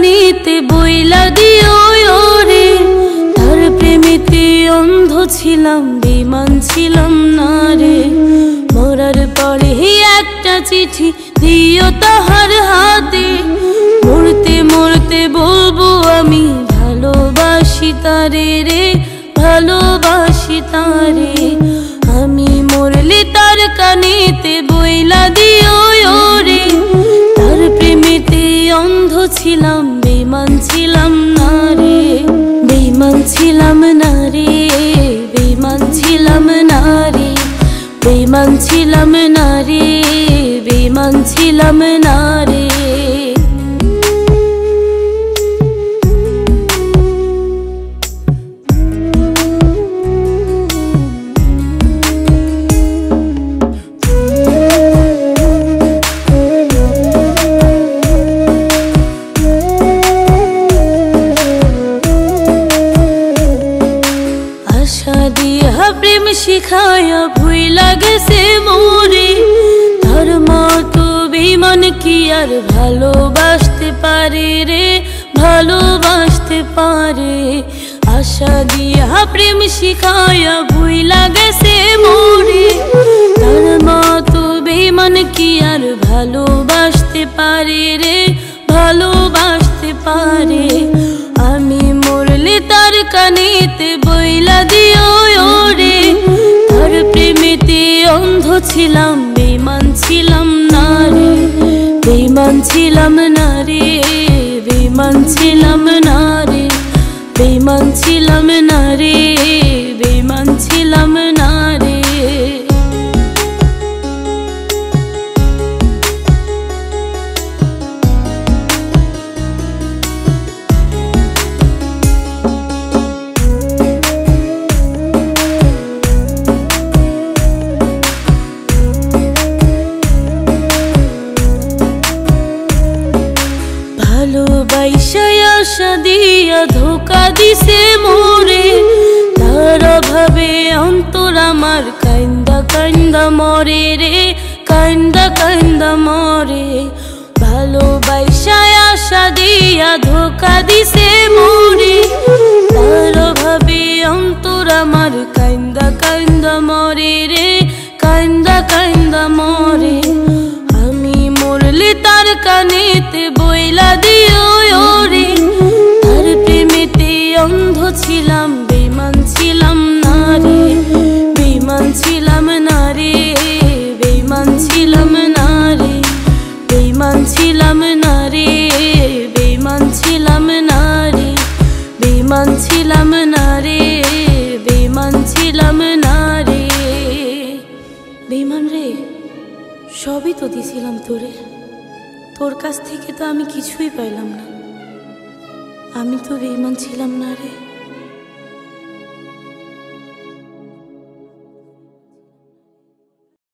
কানিতে বইলা দিও রে, তার প্রেমেতে অন্ধ ছিলাম, বেঈমান ছিলাম না রে। মরার পরে একটা চিঠি দিও তাহার হাতে, মরতে মরতে বলবো আমি ভালোবাসি তারে রে, ভালোবাসি তারে। আমি মরলে তার কানিতে বইলা দিও রে, তার প্রেমেতে অন্ধ ছিলাম, বেঈমান ছিলাম না রে, বেঈমান ছিলাম না রে, বেঈমান ছিলাম না রে, বেঈমান ছিলাম না রে, বেঈমান ছিলাম না রে। আশা দিয়া প্রেম শিখায়া ভুইলা গেছে মোরে, তার মতো বেঈমান কি আর ভালোবাসতে পারে রে, ভালোবাসতে পারে। আশা দিয়া প্রেম শিখায়া ভুইলা গেছে মোরে, তার মতো বেঈমান কি আর ভালোবাসতে পারে রে, ভালোবাসতে পারে। আমি মরলে তার কানিতে বইলা দিও রে, তার প্রেমেতে অন্ধ ছিলাম, বেঈমান ছিলাম না রে, বেঈমান ছিলাম না রে, বেঈমান ছিলাম না রে, বেঈমান ছিলাম না রে, বেঈমান ছিলাম না রে। ভালোবাসা আশা দিয়া ধোকা দিছে মোরে, তার অভাবে অন্তর আমার কান্দা কান্দা মরে রে, কান্দা কান্দা মরে। ভালোবাসা আশা দিয়া ধোকা দিছে মোরে, তার অভাবে অন্তর আমার কান্দা কান্দা মরে রে, কান্দা কান্দা মরে। আমি মরলে তার কানেতে বইলা দিও রে, তার প্রেমেতে অন্ধ ছিলাম, বেঈমান ছিলাম না রে, বেঈমান ছিলাম না রে, বেঈমান ছিলাম না রে, বেঈমান ছিলাম না রে, বেঈমান ছিলাম না রে, বেঈমান ছিলাম না রে, বেঈমান ছিলাম না রে। বেঈমান রে, সবই তো দিছিলাম তোরে, তোর কাছ থেকে তো আমি কিছুই পাইলাম না। আমি তো বেঈমান ছিলাম না রে।